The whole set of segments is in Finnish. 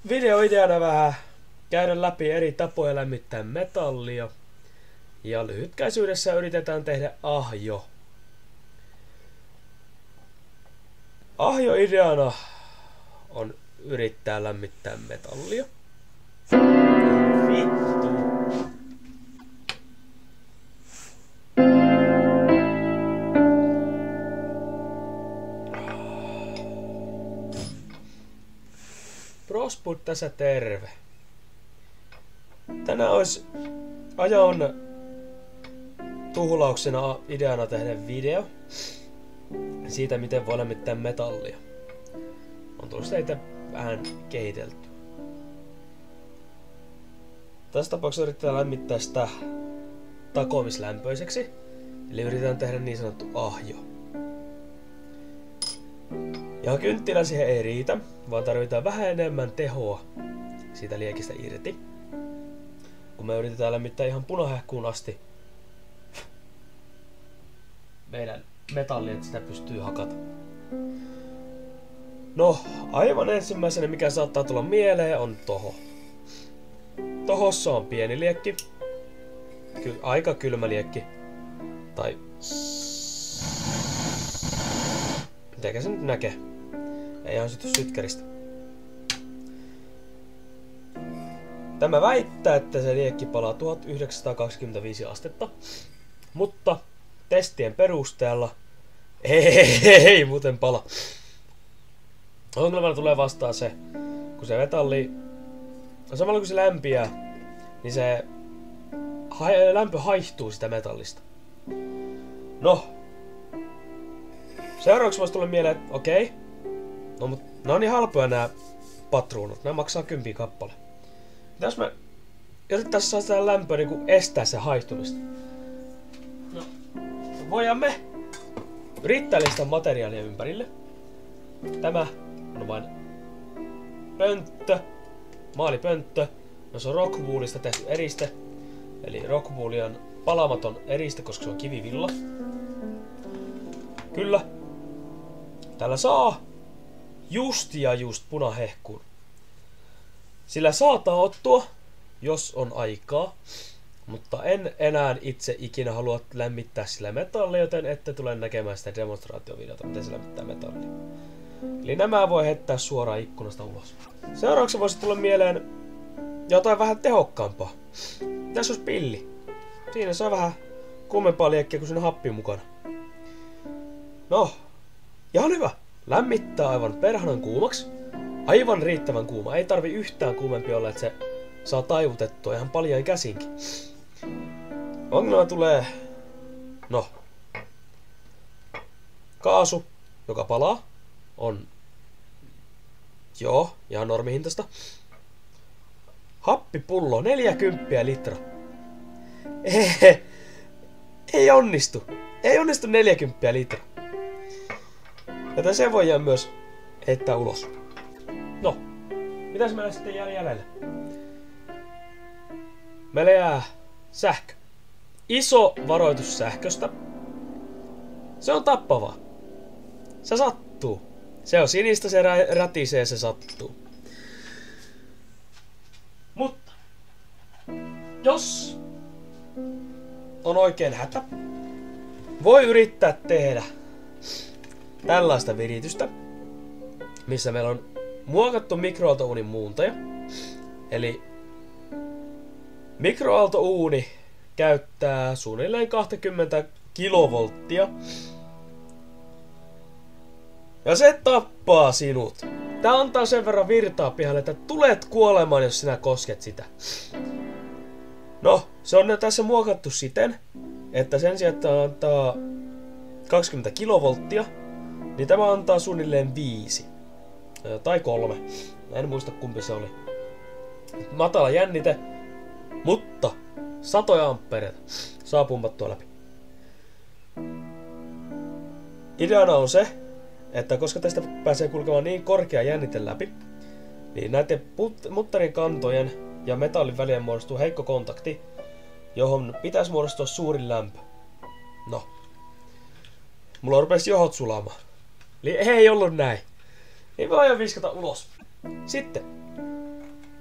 Videoideana vähän käydä läpi eri tapoja lämmittää metallia. Ja lyhytkäisyydessä yritetään tehdä ahjo. Ahjo-ideana on yrittää lämmittää metallia. Vittu. Prosput tässä terve. Tänään olisi ajon tuhlauksena ideana tehdä video siitä, miten voi lämmittää metallia. On tullut sitä itse vähän kehitelty. Tässä tapauksessa yritetään lämmittää sitä takomislämpöiseksi. Eli yritetään tehdä niin sanottu ahjo. Ja kynttilä siihen ei riitä, vaan tarvitaan vähän enemmän tehoa siitä liekistä irti. Kun me yritetään lämmittää ihan punahehkuun asti meidän metallia, että sitä pystyy hakata. No, aivan ensimmäisenä mikä saattaa tulla mieleen on toho. Tohossa on pieni liekki. Aika kylmä liekki. Tai mitenkä se nyt näkee? Ei ihan syty sytkäristä. Tämä väittää, että se liekki palaa 1925 astetta. Mutta testien perusteella ei muuten pala. Ongelmana tulee vastaan se, kun se metalli, samalla kun se lämpiää, niin se lämpö haihtuu sitä metallista. No, seuraavaksi voisi tulla mieleen, että okei, no mut nää on niin halpoja nää patruunat, nää maksaa 10 kappale. Mitäs me yrittäis saada sitä lämpöä niinku estää se haihtumista? No, voidaan me yrittää lisätä materiaalia ympärille. Tämä on vain pönttö, maalipönttö. No se on rockwoolista tehty eriste. Eli rockwool on palamaton eriste, koska se on kivivilla. Kyllä. Täällä saa just punahehkuun. Sillä saattaa ottua, jos on aikaa. Mutta en enää itse ikinä halua lämmittää sillä metallia, joten ette tule näkemään sitä demonstraatiovideota, miten se lämmittää metallia. Eli nämä voi heittää suoraan ikkunasta ulos. Seuraavaksi voisi tulla mieleen jotain vähän tehokkaampaa. Tässä olisi pilli. Siinä saa vähän kuumempaa liekkiä kuin siinä happi mukana. No, ihan hyvä. Lämmittää aivan perhanan kuumaksi. Aivan riittävän kuuma. Ei tarvi yhtään kuumempi olla, että se saa taivutettua ihan paljain käsinkin. Ongelma tulee, no, kaasu, joka palaa, on, joo, ihan normihintaista. Happipullo, 40 litra. Ei onnistu. Ei onnistu 40 litra. Joten se voidaan myös heittää ulos. No, mitäs meillä sitten jää jäljellä? Meillä jää sähkö. Iso varoitus sähköstä. Se on tappavaa. Se sattuu. Se on sinistä, se rätisee, se sattuu. Mutta jos on oikein hätä, voi yrittää tehdä tällaista viritystä, missä meillä on muokattu mikroaaltouunin muuntaja. Eli mikroaaltouuni käyttää suunnilleen 20 kilovolttia. Ja se tappaa sinut. Tää antaa sen verran virtaa pihalle, että tulet kuolemaan, jos sinä kosket sitä. No, se on tässä muokattu siten, että sen sijaan, että antaa 20 kilovolttia, niin tämä antaa suunnilleen 5. Tai 3. En muista kumpi se oli. Matala jännite, mutta satoja amppereita saa pumpattua läpi. Ideana on se, että koska tästä pääsee kulkemaan niin korkea jännite läpi, niin näiden muttarin kantojen ja metallin välien muodostuu heikko kontakti, johon pitäisi muodostua suuri lämpö. No, mulla rupesi johot sulamaan. Eli ei ollut näin. Niin voidaan viskata ulos. Sitten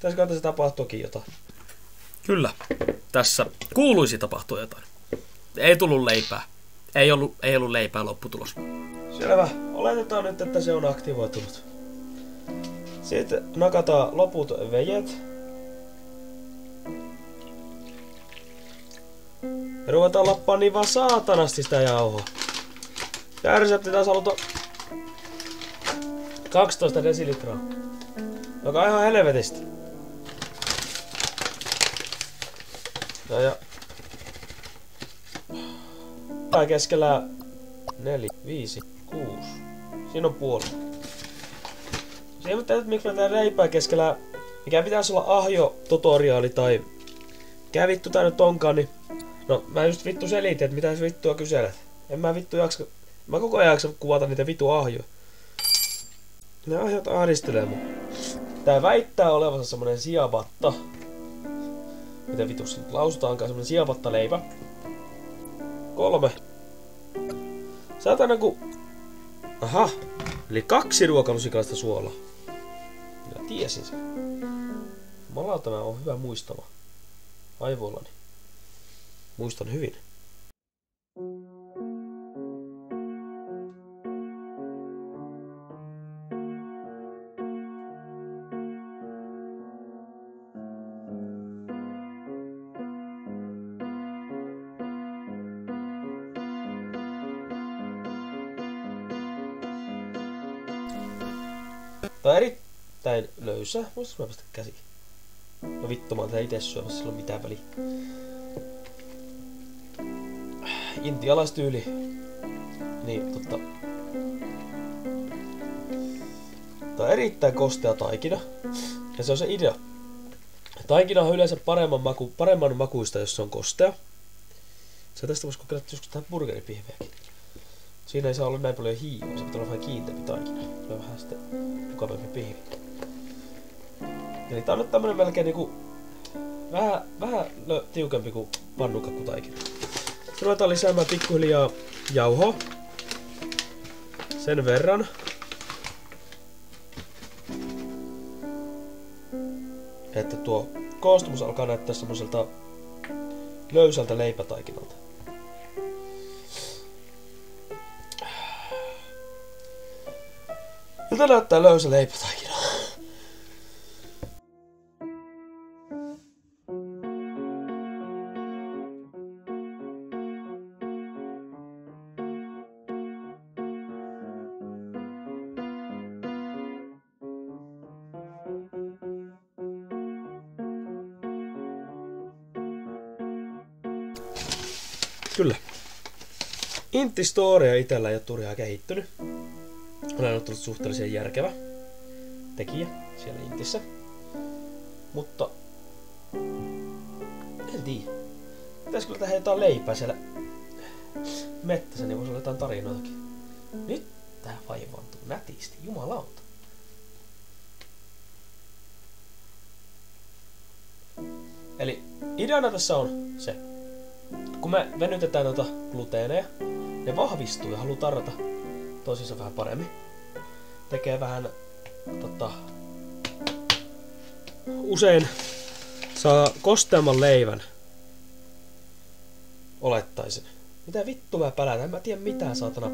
Pitäisikö tässä tapahtuakin jotain? Kyllä. Tässä kuuluisi tapahtua jotain. Ei tullut leipää. Ei ollut leipää lopputulos. Selvä. Oletetaan nyt, että se on aktivoitunut. Sitten nakataan loput vejet. Ja ruvetaan lappaa niin vaan saatanasti sitä jauhoa. Ja resepti taas haluta 12 desilitraa. Joka on ihan helvetistä. Ja tää keskellä 4, 5, 6. Siinä on puoli. Se ei tiedä, miksi mä tää leipää keskellä, mikä pitäisi olla ahjo-tutoriaali tai mikä vittu tää nyt onkaan, niin no mä just vittu selitin, että mitä vittua kyselet. En mä vittu jaksa, mä koko ajan jaksa kuvata niitä vittu ahjoja. Ne ahjot ahdistelee mun. Tää väittää olevansa semmonen siabatta. Miten vitussa nyt lausutaankaan, semmonen siabatta leipä. 3. Saatana ku... Aha, eli 2 ruokalusikallista suolaa. Minä tiesin sen. Jumalauta, mä oon hyvä muistama. Aivoillani. Muistan hyvin. Tää on erittäin löysää. Voisis mä päästä käsiin? No vittu, mä oon tää ite syömässä, sillä on mitään väliä. Intialaistyyli. Niin, tää on erittäin kostea taikina. Ja se on se idea. Taikina on yleensä paremman makuista, jos se on kostea. Se tästä vois kokeilla joskus tähän burgeripihveäkin. Siinä ei saa olla näin paljon hiivaa, se pitää olla vähän kiinteämpi taikina. Se on vähän sitten mukavampi pihvi. Eli tää on nyt tämmönen melkein niinku vähän tiukempi kuin pannukakkutaikina. Sitten ruvetaan lisäämään pikkuhiljaa jauhoa. Sen verran. Että tuo koostumus alkaa näyttää semmoiselta löysältä leipätaikinalta. Miltä näyttää löysä leipätaikina? Kyllä. Intti Storea itellä ei ole turhaa kehittynyt. Olen ottanut suhteellisen järkevä tekijä siellä Intissä. Mutta en tiedä. Pitäisikö tehdä jotain leipää siellä mettässä, niin voisi olla jotain tarinoitakin. Nyt tää vaivaantuu nätisti, jumalauta. Eli ideana tässä on se, kun me venytetään noita gluteeneja, ne vahvistuu ja haluaa tarrata toisiinsa vähän paremmin. Tekee vähän usein saa kosteamman leivän. Olettaisin. Mitä vittu mä pälätän? En mä tiedä mitään saatana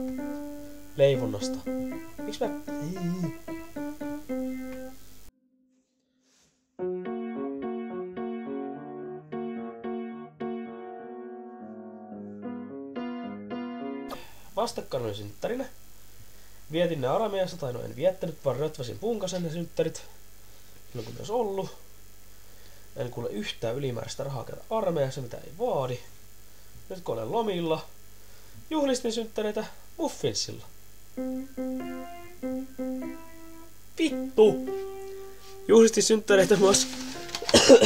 leivonnasta. Miks mä... Vastakkain oli synttärinä. Vietin ne armeijassa, tai no en viettänyt, vaan rötväsin punkasen ne synttärit. Silloin kun ne olisi ollut. En kuule yhtään ylimääräistä rahaa käydä armeijassa, mitä ei vaadi. Nyt kun olen lomilla, juhlistin synttäreitä muffinsilla. Vittu! Juhlistin synttäreitä myös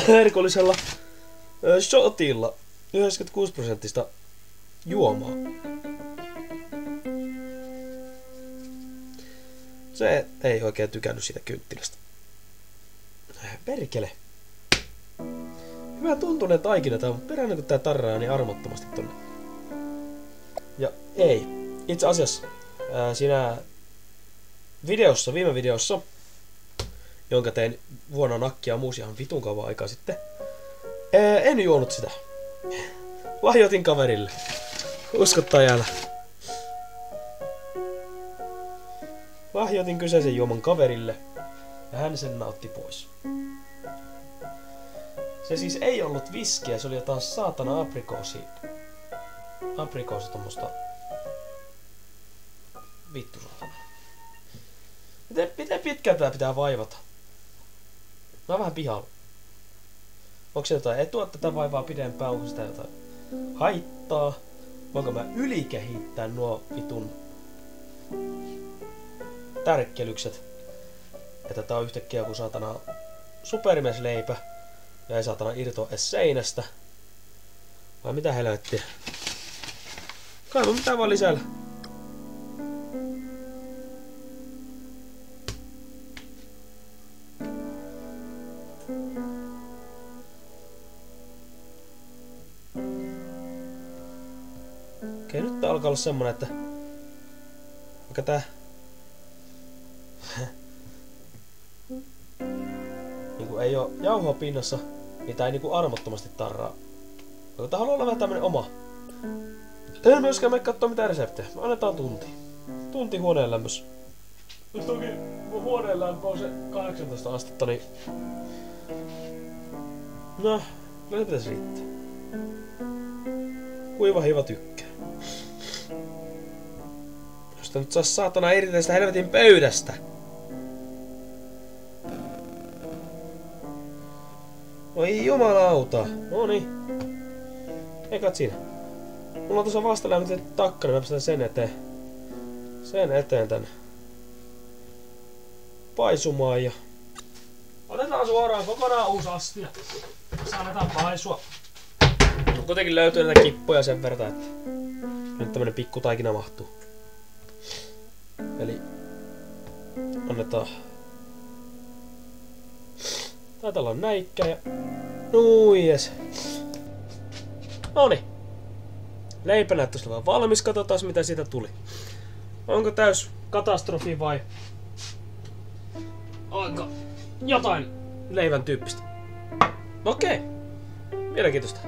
herkullisella shotilla 96% juomaa. Se ei oikein tykännyt siitä kynttilästä. Perkele. Hyvä tuntunen taikina tää, mutta perään kun tää tarraa niin armottomasti tonne. Ja ei. Itse asiassa siinä videossa, viime videossa, jonka tein vuonna nakkia muus ihan vitun kauan aikaa sitten. En juonut sitä. Lahjoitin kaverille. Usko tai älä. Lahjoitin kyseisen juoman kaverille ja hän sen nautti pois. Se siis ei ollut viskiä, se oli jotain saatana aprikoosi tommosta. Vittu saatana. Miten pitkään tää pitää vaivata? Mä oon vähän pihalla. Onko se jotain etua tätä vaivaa pidempään? Onko sitä jotain haittaa? Voinko mä ylikehittää nuo vitun tärkkelykset? Että tää on yhtäkkiä joku saatana supermiesleipä ja ei saatana irtoa edes seinästä. Vai mitä helvettiä? Kai mun pitää vaan lisäillä. Okei, nyt tää alkaa olla semmonen, että vaikka tää niinku ei oo jauhoa pinnassa, niin tää ei niinku armottomasti tarraa. Vaikka tää haluaa olla vähän tämmönen oma. En myöskään mene kattoo mitään reseptejä. Me annetaan tunti. Tunti huoneen lämmössä. Nyt toki mun huoneen lämpö on se 18 astetta, niin no, kyllä se pitäisi riittää. Kuiva hiiva tykkää. Jos tää nyt saas saatana irti tästä helvetin pöydästä. Oi jumalauta. Noniin. Eikä siinä. Mulla on tuossa vastalämmitetty takkari, mä pistän sen eteen tän paisumaan ja otetaan suoraan kokonaan uusi astia. Saadaan paisua. Kuitenkin löytyy näitä kippoja sen verran, että nyt tämmönen pikku taikina mahtuu. Eli annetaan. Taitaa olla näikkä ja nuijes. Noniin. Leipä näyttäisi olevan valmis, katsotaan mitä siitä tuli. Onko täys katastrofi vai onko jotain leivän tyyppistä? Okei. Mielenkiintoista.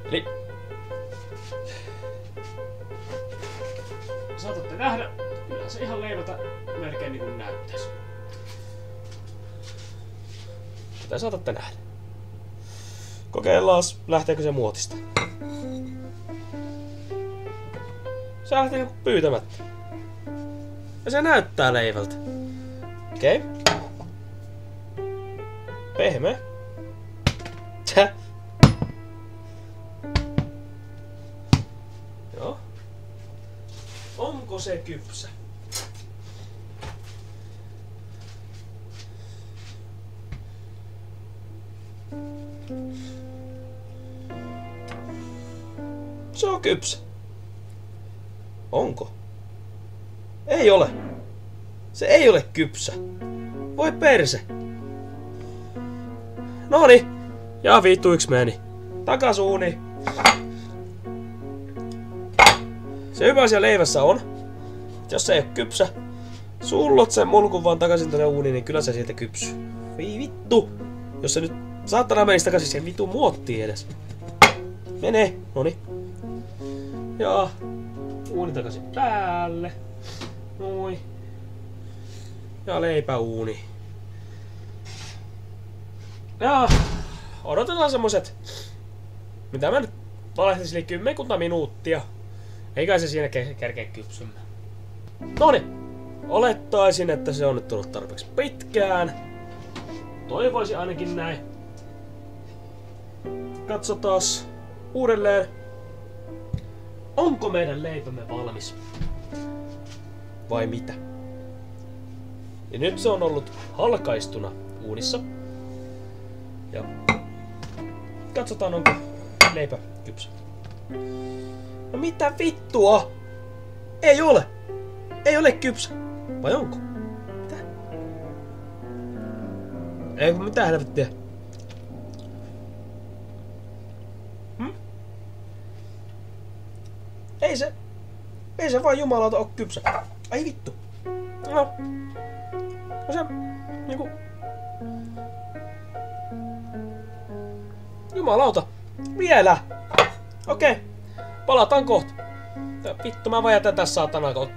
Eli saatatte nähdä, kyllä se ihan leivältä melkein niin kuin näyttäisi. Kuten saatatte nähdä. Kokeillaan, lähteekö se muotista. Se lähtee niinku pyytämättä. Ja se näyttää leivältä. Okei. Pehmeä. Tää. Joo. Onko se kypsä? Se on kypsä. Onko? Ei ole. Se ei ole kypsä. Voi perse. Noni. Ja vittu yks meni. Takas uuni. Se hyvä asia leivässä on, jos se ei ole kypsä, sullot sen mulkun vaan takaisin tänne uuniin, niin kyllä se sieltä kypsyy. Voi vittu. Jos se nyt saattaa menisi takaisin siihen vitun muottiin edes. Mene. Noni. Ja uuni takaisin päälle. Noi. Ja leipäuuni. Ja odotetaan semmoset, mitä mä nyt valehtisin 10 minuuttia. Eikä se siinä kerkeä kypsymään. Noni. Olettaisin, että se on nyt tullut tarpeeksi pitkään. Toivoisin ainakin näin. Katsotaas uudelleen. Onko meidän leipämme valmis? Vai mitä? Ja nyt se on ollut halkaistuna uunissa. Ja katsotaan onko leipä kypsä. No mitä vittua? Ei ole! Ei ole kypsä. Vai onko? Mitä? Ei kun mitä helvettiä. Ei se vaan jumalauta oo kypsä. Ai vittu. No se niinku... Jumalauta. Vielä. Okei. Palataan kohta. Vittu, mä vaan jätän tässä saatana kohta.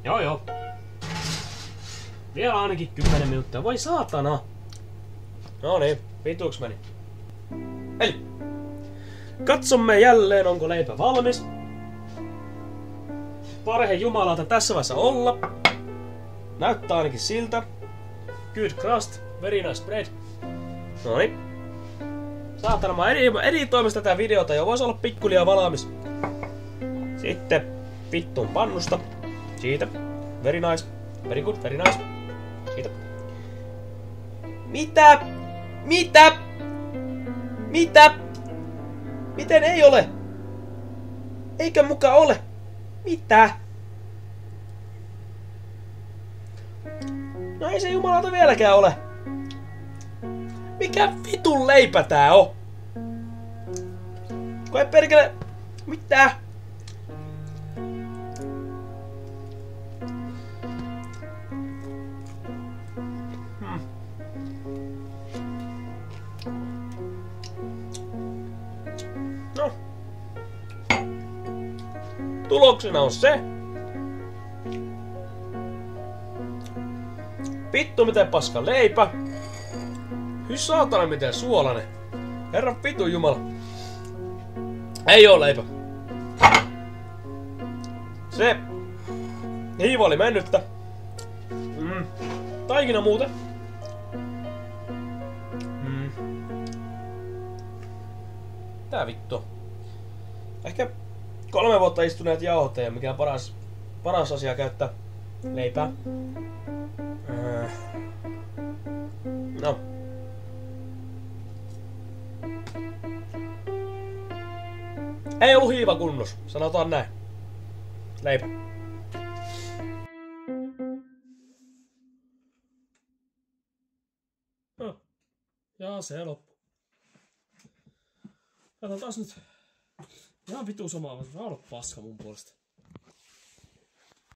Joo. Vielä ainakin 10 minuuttia. Voi saatana. No niin, vituks meni. Eli katsomme jälleen, onko leipä valmis. Parhe jumalauta tässä vaiheessa olla. Näyttää ainakin siltä. Good crust, very nice bread. Noin. Saatana, mä editoimis tätä videota jo, vois olla pikkuliaa valmis. Sitten vittuun pannusta. Siitä. Very nice. Very good, very nice. Siitä. Mitä? Miten ei ole? Eikö muka ole? Mitä? No ei se jumalauta vieläkään ole. Mikä vitun leipä tää on? Kun ei perkele... Mitä? No. Tuloksena on se. Vittu miten paska leipä. Hyi saatana miten suolainen. Herran vitu jumala. Ei oo leipä. Se hiiva oli mennyttä. Taikina muuten. Tää vittu. Ehkä 3 vuotta istuneet jauhot ei oo mikään paras asia käyttää leipää. No. Ei ollut hiiva kunnos, sanotaan näin. Leipä. No. Ja se loppu. Katsotaan nyt. Ihan vitu samaa, vaan olla paska mun puolesta.